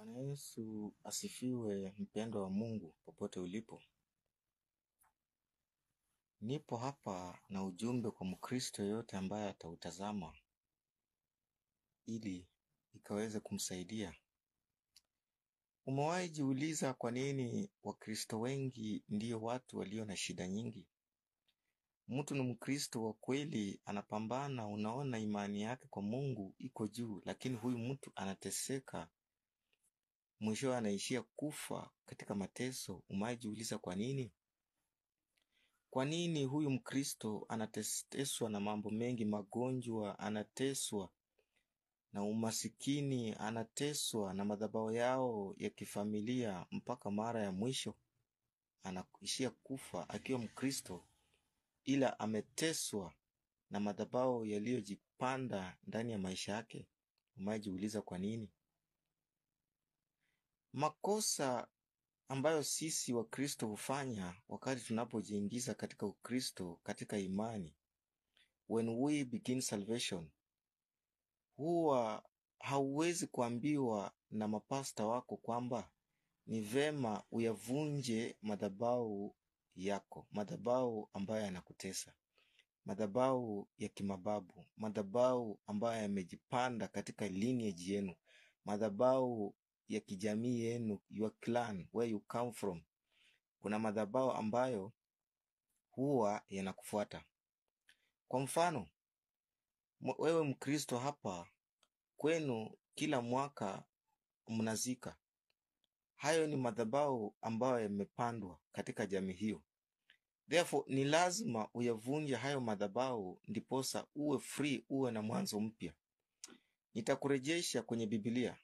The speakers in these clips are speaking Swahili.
Bwana Yesu asifiwe, mpendo wa Mungu popote ulipo. Nipo hapa na ujumbe kwa Mkristo yote ambaye atautazama ili ikaweze kumsaidia. Umewahi jiuliza kwa nini Wakristo wengi ndio watu walio na shida nyingi? Mtu ni Mkristo wa kweli, anapambana, unaona imani yake kwa Mungu iko juu, lakini huyu mtu anateseka, mwisho anaishia kufa katika mateso. Umewahi jiuliza kwa nini? Kwa nini huyu Mkristo anateswa na mambo mengi, magonjwa, anateswa na umasikini, anateswa na madhabahu yao ya kifamilia, mpaka mara ya mwisho anaishia kufa akiwa Mkristo, ila ameteswa na madhabahu yaliyojipanda ndani ya maisha yake? Umewahi jiuliza kwa nini? Makosa ambayo sisi Wakristo hufanya wakati tunapojiingiza katika Ukristo, katika imani, when we begin salvation, huwa hauwezi kuambiwa na mapasta wako kwamba ni vema uyavunje madhabahu yako, madhabahu ambayo yanakutesa, madhabahu ya kimababu, madhabahu ambayo yamejipanda katika lineage yenu, madhabahu ya kijamii yenu, your clan, where you come from. Kuna madhabahu ambayo huwa yanakufuata. Kwa mfano, wewe Mkristo hapa kwenu kila mwaka mnazika. Hayo ni madhabahu ambayo yamepandwa katika jamii hiyo. Therefore, ni lazima uyavunje hayo madhabahu ndiposa uwe free, uwe na mwanzo mpya. Nitakurejesha kwenye Biblia.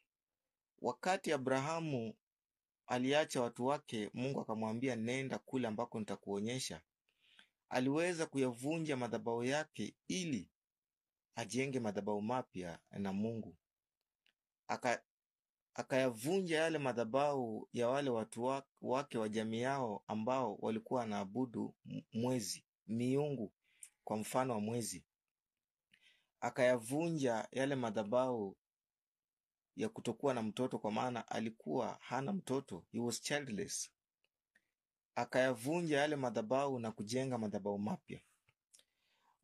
Wakati Abrahamu aliacha watu wake, Mungu akamwambia nenda kule ambako nitakuonyesha. Aliweza kuyavunja madhabahu yake ili ajenge madhabahu mapya na Mungu. Akayavunja yale madhabahu ya wale watu wake wa jamii yao ambao walikuwa wanaabudu mwezi, miungu kwa mfano wa mwezi. Akayavunja yale madhabahu ya kutokuwa na mtoto, kwa maana alikuwa hana mtoto, he was childless. Akayavunja yale madhabahu na kujenga madhabahu mapya.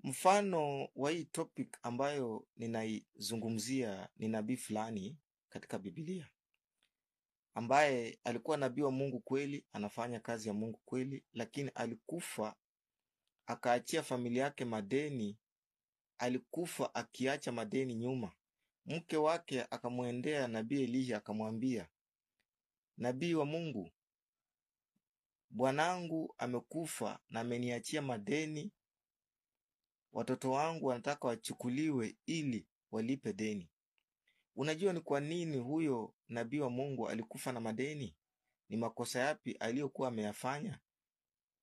Mfano wa hii topic ambayo ninaizungumzia ni nabii fulani katika Biblia, ambaye alikuwa nabii wa Mungu kweli, anafanya kazi ya Mungu kweli, lakini alikufa akaachia familia yake madeni. Alikufa akiacha madeni nyuma. Mke wake akamwendea nabii Elisha akamwambia, nabii wa Mungu, bwanangu amekufa na ameniachia madeni. Watoto wangu wanataka wachukuliwe ili walipe deni. Unajua ni kwa nini huyo nabii wa Mungu alikufa na madeni? Ni makosa yapi aliyokuwa ameyafanya?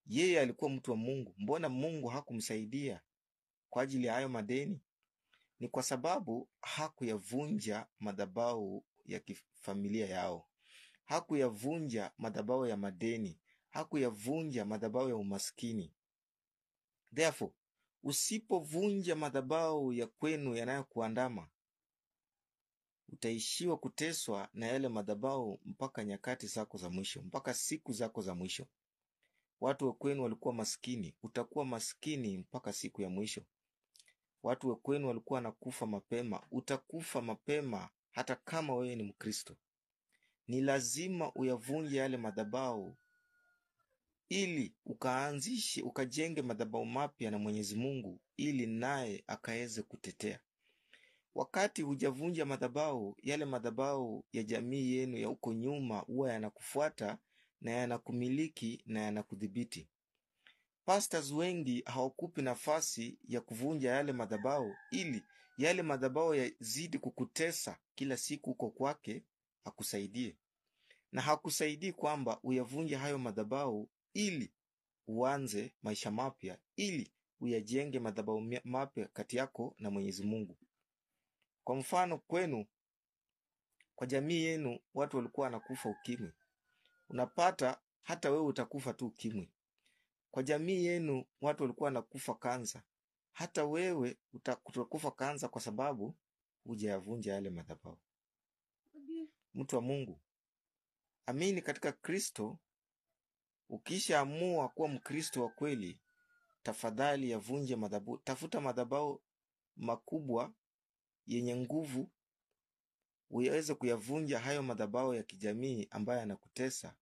Yeye alikuwa mtu wa Mungu. Mbona Mungu hakumsaidia kwa ajili ya hayo madeni? Ni kwa sababu hakuyavunja madhabahu ya kifamilia yao. Hakuyavunja madhabahu ya madeni. Hakuyavunja madhabahu ya umaskini. Therefore, usipovunja madhabahu ya kwenu yanayokuandama, utaishiwa kuteswa na yale madhabahu mpaka nyakati zako za mwisho, mpaka siku zako za mwisho. Watu wa kwenu walikuwa maskini, utakuwa maskini mpaka siku ya mwisho. Watu wa kwenu walikuwa nakufa mapema, utakufa mapema hata kama wewe ni Mkristo. Ni lazima uyavunje yale madhabahu ili ukajenge madhabahu mapya na Mwenyezi Mungu, ili naye akaweze kutetea. Wakati hujavunja madhabahu, yale madhabahu ya jamii yenu ya huko nyuma huwa yanakufuata na yanakumiliki na yanakudhibiti. Pastors wengi hawakupi nafasi ya kuvunja yale madhabahu ili yale madhabahu yazidi kukutesa kila siku huko kwake akusaidie. Na hakusaidii kwamba uyavunje hayo madhabahu ili uanze maisha mapya, ili uyajenge madhabahu mapya kati yako na Mwenyezi Mungu. Kwa mfano kwenu, kwa jamii yenu watu walikuwa wanakufa ukimwi. Unapata hata wewe utakufa tu ukimwi. Kwa jamii yenu watu walikuwa wanakufa kansa. Hata wewe utakufa kansa kwa sababu hujayavunja yale madhabahu. mtu wa Mungu, amini katika Kristo. Ukishaamua kuwa Mkristo wa kweli, tafadhali yavunje madhabahu. Tafuta madhabahu makubwa yenye nguvu, uweze kuyavunja hayo madhabahu ya kijamii ambayo yanakutesa.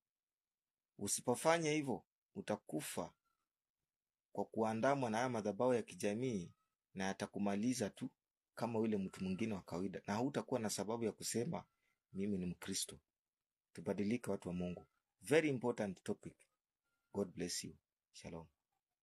Usipofanya hivyo, utakufa kwa kuandamwa na haya madhabahu ya kijamii, na yatakumaliza tu kama yule mtu mwingine wa kawaida, na hutakuwa na sababu ya kusema mimi ni Mkristo. Tubadilike, watu wa Mungu. Very important topic. God bless you. Shalom.